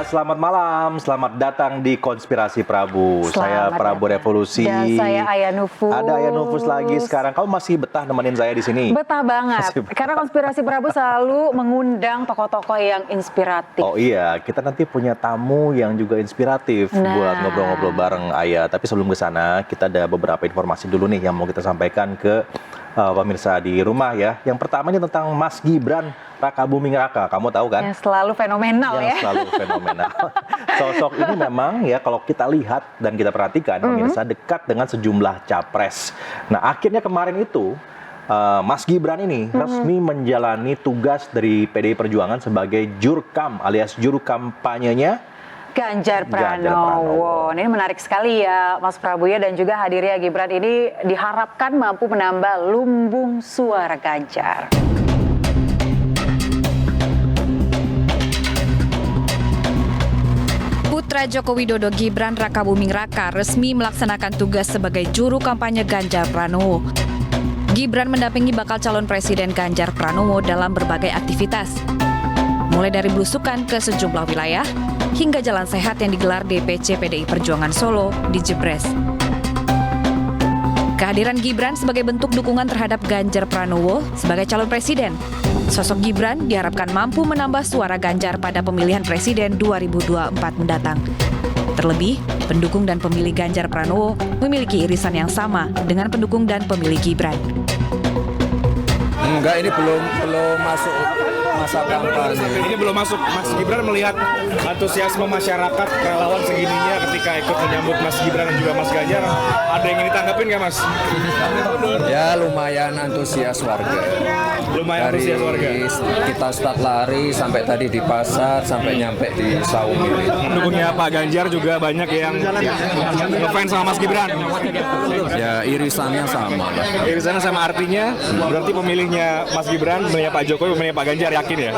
selamat malam. Selamat datang di Konspirasi Prabu. Saya Prabu Revolusi. Dan saya Aya Nufus. Ada Aya Nufus lagi sekarang. Kamu masih betah nemenin saya di sini? Betah banget. Karena Konspirasi Prabu selalu mengundang tokoh-tokoh yang inspiratif. Oh iya, kita nanti punya tamu yang juga inspiratif buat ngobrol-ngobrol bareng Aya. Tapi sebelum ke sana, kita ada beberapa informasi dulu nih yang mau kita sampaikan ke pemirsa di rumah ya. Yang pertama ini tentang Mas Gibran Rakabuming Raka, kamu tahu kan? Yang selalu fenomenal yang selalu fenomenal. Sosok ini memang ya kalau kita lihat dan kita perhatikan pemirsa dekat dengan sejumlah capres. Nah akhirnya kemarin itu Mas Gibran ini resmi menjalani tugas dari PDI Perjuangan sebagai jurkam alias juru kampanyenya Ganjar Pranowo. Ini menarik sekali ya Mas Prabu ya, dan juga hadirnya Gibran ini diharapkan mampu menambah lumbung suara Ganjar. Putra Joko Widodo Gibran Rakabuming Raka resmi melaksanakan tugas sebagai juru kampanye Ganjar Pranowo. Gibran mendampingi bakal calon presiden Ganjar Pranowo dalam berbagai aktivitas, mulai dari belusukan ke sejumlah wilayah hingga jalan sehat yang digelar DPC PDI Perjuangan Solo di Jebres. Kehadiran Gibran sebagai bentuk dukungan terhadap Ganjar Pranowo sebagai calon presiden. Sosok Gibran diharapkan mampu menambah suara Ganjar pada pemilihan presiden 2024 mendatang. Terlebih, pendukung dan pemilih Ganjar Pranowo memiliki irisan yang sama dengan pendukung dan pemilih Gibran. Enggak, ini belum masuk masa kampanye. Ini belum masuk. Mas Gibran melihat antusiasme masyarakat relawan segininya ketika ikut menyambut Mas Gibran dan juga Mas Ganjar. Ada yang ingin ditanggapin nggak Mas? Ya lumayan antusias warga. Lumayan antusias warga. Kita start lari sampai tadi di pasar sampai nyampe di Saumi. Pendukungnya Pak Ganjar juga banyak yang ngefans sama Mas Gibran. Ya irisannya sama. Irisannya sama, artinya berarti pemilihnya Mas Gibran, pemilihnya Pak Jokowi, pemilihnya Pak Ganjar, yakin ya?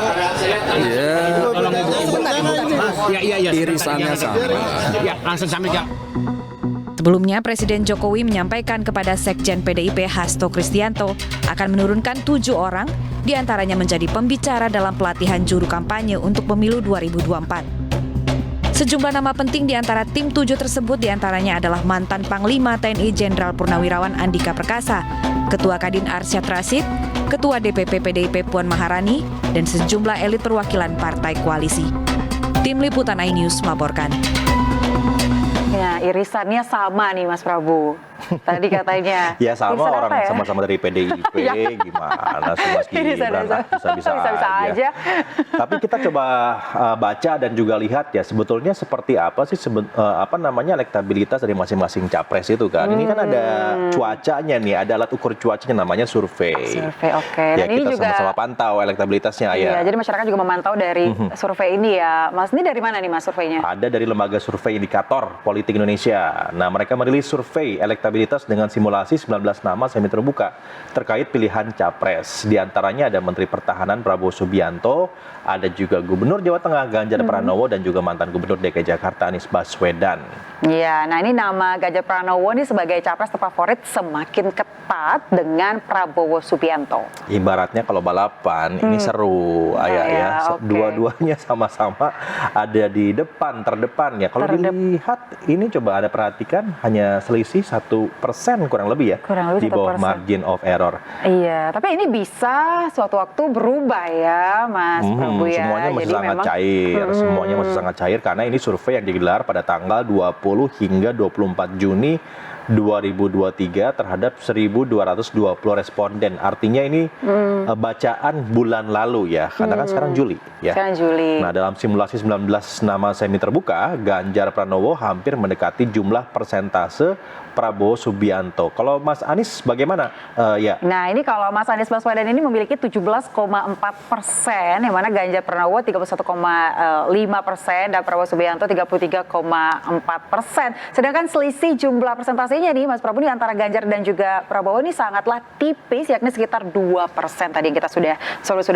Iya. Irisannya sama. Ya, langsung sampai ya. Sebelumnya, Presiden Jokowi menyampaikan kepada Sekjen PDIP Hasto Kristianto akan menurunkan 7 orang, diantaranya menjadi pembicara dalam pelatihan juru kampanye untuk pemilu 2024. Sejumlah nama penting di antara tim 7 tersebut diantaranya adalah mantan Panglima TNI Jenderal Purnawirawan Andika Perkasa, Ketua Kadin Arsyad Rashid, Ketua DPP PDIP Puan Maharani, dan sejumlah elit perwakilan partai koalisi. Tim Liputan iNews melaporkan. Ya, irisannya sama nih Mas Prabu. Tadi katanya. Ya sama irisan orang ya? sama-sama dari PDIP, gimana sih Mas Gibran bisa-bisa aja. Tapi kita coba baca dan juga lihat ya sebetulnya seperti apa sih elektabilitas dari masing-masing capres itu kan. Ini kan ada cuacanya nih, ada alat ukur cuacanya namanya survei. Survei, oke. Ya Dan ini kita juga sama-sama pantau elektabilitasnya ya. Iya, jadi masyarakat juga memantau dari survei ini ya. Mas, ini dari mana nih Mas surveinya? Ada dari Lembaga Survei Indikator Politik Indonesia. Nah, mereka merilis survei elektabilitas dengan simulasi 19 nama semi terbuka terkait pilihan capres. Di antaranya ada Menteri Pertahanan Prabowo Subianto, ada juga Gubernur Jawa Tengah Ganjar Pranowo, dan juga mantan Gubernur DKI Jakarta Anies Baswedan. Iya, nah ini nama Ganjar Pranowo ini sebagai capres terfavorit semakin ketat dengan Prabowo Subianto. Ibaratnya kalau balapan ini seru, ya. Okay. Dua-duanya sama-sama ada di terdepan ya. Kalau dilihat ini coba Anda perhatikan hanya selisih 1% kurang lebih ya, di bawah 1%. margin of error. Iya, tapi ini bisa suatu waktu berubah ya, Mas Prabu ya. Semuanya masih sangat cair, semuanya masih sangat cair karena ini survei yang digelar pada tanggal 20 hingga 24 Juni 2023 terhadap 1.220 responden. Artinya ini bacaan bulan lalu ya, karena kan sekarang Juli ya. Sekarang Juli. Nah, dalam simulasi 19 nama semi terbuka, Ganjar Pranowo hampir mendekati jumlah persentase Prabowo Subianto. Kalau Mas Anies bagaimana? Nah, ini kalau Mas Anies Baswedan ini memiliki 17,4%, yang mana Ganjar Pranowo 31,5% dan Prabowo Subianto 33,4%. Sedangkan selisih jumlah persentasenya nih Mas Prabu ini antara Ganjar dan juga Prabowo ini sangatlah tipis, yakni sekitar 2% tadi yang kita sudah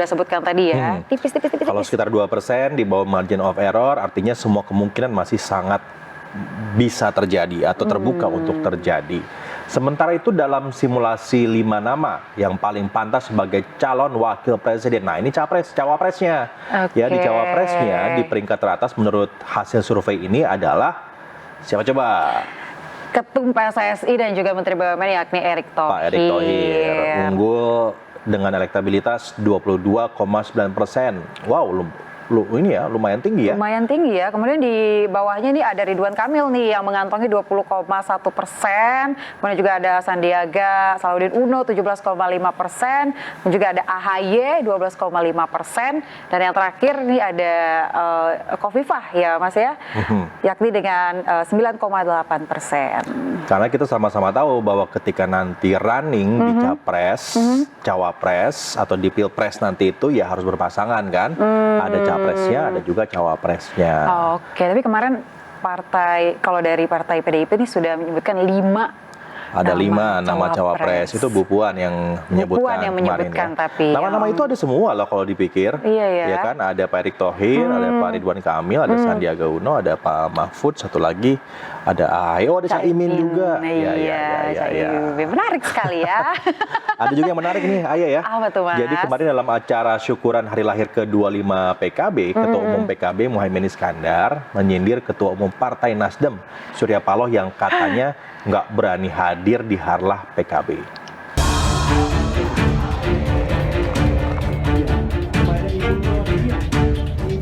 sebutkan tadi ya. Tipis. Kalau sekitar 2% di bawah margin of error, artinya semua kemungkinan masih sangat bisa terjadi atau terbuka untuk terjadi. Sementara itu dalam simulasi 5 nama yang paling pantas sebagai calon wakil presiden. Nah ini cawapresnya. Ya di cawapresnya di peringkat teratas menurut hasil survei ini adalah siapa coba? Ketum PSSI dan juga Menteri BUMN yakni Erick Thohir. Pak Erick Thohir unggul dengan elektabilitas 22,9%. Wow, ini ya lumayan tinggi ya. Lumayan tinggi ya. Kemudian di bawahnya ini ada Ridwan Kamil nih yang mengantongi 20,1%. Kemudian juga ada Sandiaga Salahuddin Uno 17,5%. Dan juga ada AHY 12,5%. Dan yang terakhir nih ada Khofifah ya Mas ya. Yakni dengan 9,8%. Karena kita sama-sama tahu bahwa ketika nanti running di capres, cawapres atau di pilpres nanti itu ya harus berpasangan kan. Ada capresnya, ada juga cawapresnya. Oke, tapi kemarin kalau dari partai PDIP ini sudah menyebutkan 5 ada 5 nama cawapres. Itu Bu Puan yang menyebutkan kemarin ya. Tapi nama-nama itu ada semua lah kalau dipikir. Iya ya. Ya kan ada Pak Erick Thohir, ada Pak Ridwan Kamil, ada Sandiaga Uno, ada Pak Mahfud, satu lagi ada AHY, ada Caimin juga. Iya. Menarik sekali ya. Ada juga yang menarik nih, Ayah ya. Apa tuh, Mas? Jadi kemarin dalam acara syukuran hari lahir ke-25 PKB, Ketua Umum PKB Muhaimin Iskandar menyindir Ketua Umum Partai Nasdem Surya Paloh yang katanya nggak berani hadir di harlah PKB.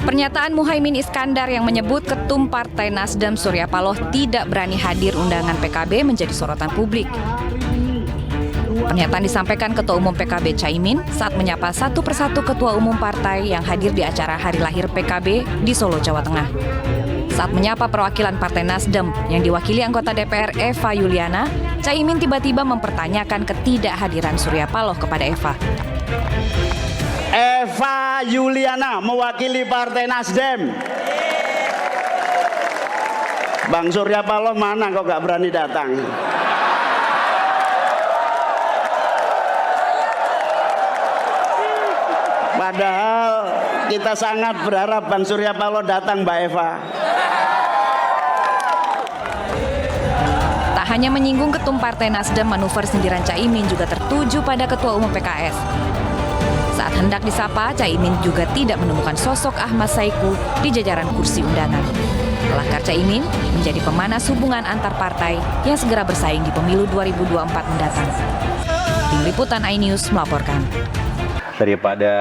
Pernyataan Muhaimin Iskandar yang menyebut Ketum Partai Nasdem Surya Paloh tidak berani hadir undangan PKB menjadi sorotan publik. Pernyataan disampaikan Ketua Umum PKB Caimin saat menyapa satu persatu Ketua Umum Partai yang hadir di acara hari lahir PKB di Solo, Jawa Tengah. Saat menyapa perwakilan Partai Nasdem yang diwakili anggota DPR Eva Yuliana, Caimin tiba-tiba mempertanyakan ketidakhadiran Surya Paloh kepada Eva. Eva Yuliana mewakili Partai Nasdem. Bang Surya Paloh mana kok gak berani datang? Padahal kita sangat berharap Bang Surya Paloh datang, Mbak Eva. Tak hanya menyinggung Ketum Partai Nasdem, manuver sindiran Caimin juga tertuju pada Ketua Umum PKS. Saat hendak disapa, Caimin juga tidak menemukan sosok Ahmad Saiku di jajaran kursi undangan. Kelakar Caimin menjadi pemanas hubungan antar partai yang segera bersaing di pemilu 2024 mendatang. Tim Liputan iNews melaporkan. Daripada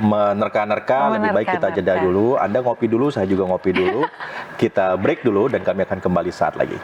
menerka-nerka, lebih baik kita jeda dulu. Anda ngopi dulu, saya juga ngopi dulu. Kita break dulu dan kami akan kembali saat lagi.